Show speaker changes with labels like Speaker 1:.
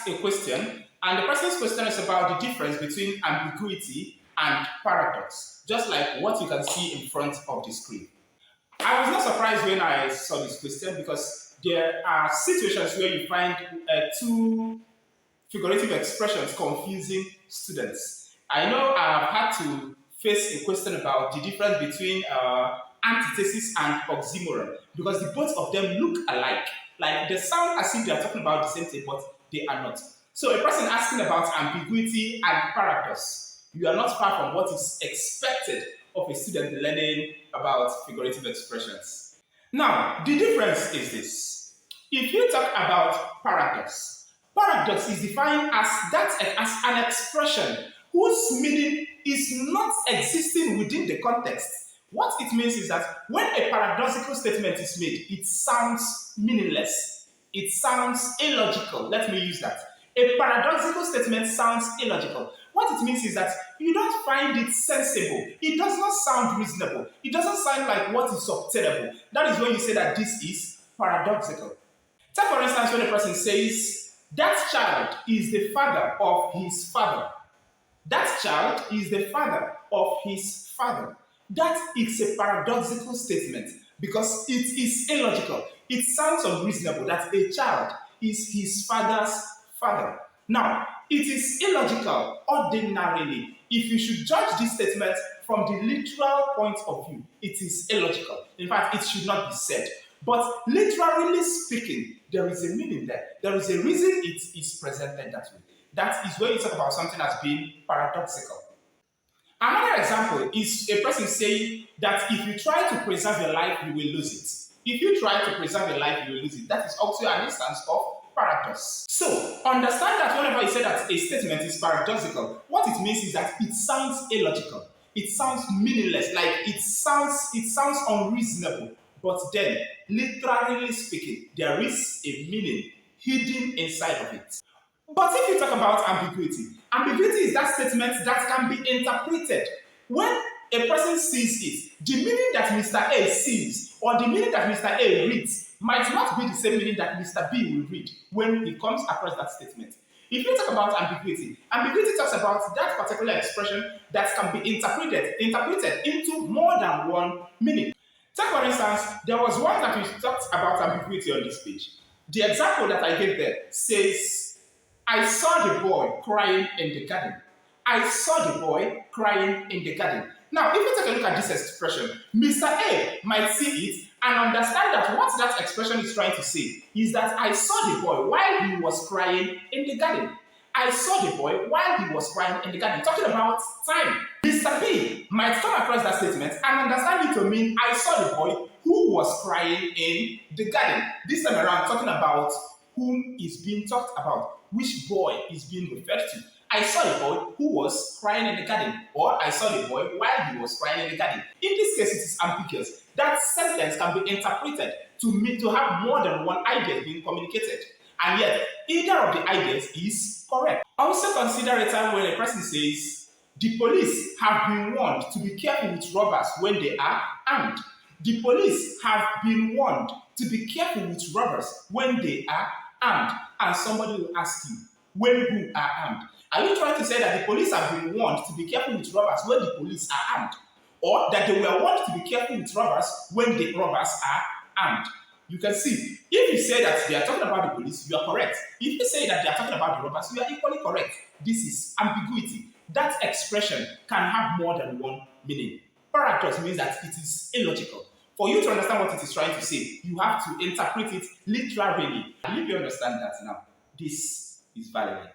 Speaker 1: asked a question, and the person's question is about the difference between ambiguity and paradox, just like what you can see in front of the screen. I was not surprised when I saw this question because there are situations where you find two figurative expressions confusing students. I know I've had to face a question about the difference between antithesis and oxymoron because the both of them look alike. Like they sound as if they are talking about the same thing, but they are not. So a person asking about ambiguity and paradox, you are not far from what is expected of a student learning about figurative expressions. Now, the difference is this. If you talk about paradox, paradox is defined as an expression whose meaning is not existing within the context. What it means is that when a paradoxical statement is made, it sounds meaningless. It sounds illogical. Let me use that. A paradoxical statement sounds illogical. What it means is that you don't find it sensible. It does not sound reasonable. It doesn't sound like what is obtainable. That is when you say that this is paradoxical. Take for instance when a person says, that child is the father of his father. That child is the father of his father. That is a paradoxical statement because it is illogical. It sounds unreasonable that a child is his father's father. Now, it is illogical ordinarily. If you should judge this statement from the literal point of view, it is illogical. In fact, it should not be said. But literally speaking, there is a meaning there. There is a reason it is presented that way. That is when you talk about something as being paradoxical. Another example is a person saying that if you try to preserve your life, you will lose it. If you try to preserve your life, you will lose it. That is also an instance of paradox. So, understand that whenever you say that a statement is paradoxical, what it means is that it sounds illogical. It sounds meaningless, like it sounds unreasonable. But then, literally speaking, there is a meaning hidden inside of it. But if you talk about ambiguity, ambiguity is that statement that can be interpreted. When a person sees it, the meaning that Mr. A sees or the meaning that Mr. A reads might not be the same meaning that Mr. B will read when he comes across that statement. If you talk about ambiguity, ambiguity talks about that particular expression that can be interpreted into more than one meaning. Take for instance, there was one that we talked about ambiguity on this page. The example that I gave there says, I saw the boy crying in the garden. I saw the boy crying in the garden. Now, if you take a look at this expression, Mr. A might see it and understand that what that expression is trying to say is that I saw the boy while he was crying in the garden. I saw the boy while he was crying in the garden. Talking about time. Mr. B might come across that statement and understand it to mean I saw the boy who was crying in the garden. This time around, talking about whom is being talked about, which boy is being referred to. I saw the boy who was crying in the garden, or I saw the boy while he was crying in the garden. In this case, it is ambiguous. That sentence can be interpreted to have more than one idea being communicated. And yet, either of the ideas is correct. Also consider a time when a person says, the police have been warned to be careful with robbers when they are armed. The police have been warned to be careful with robbers when they are armed. And somebody will ask you, when who are armed? Are you trying to say that the police have been warned to be careful with robbers when the police are armed? Or that they were warned to be careful with robbers when the robbers are armed? You can see, if you say that they are talking about the police, you are correct. If you say that they are talking about the robbers, you are equally correct. This is ambiguity. That expression can have more than one meaning. Paradox means that it is illogical. For you to understand what it is trying to say, you have to interpret it literally. And if you understand that now, this is valuable.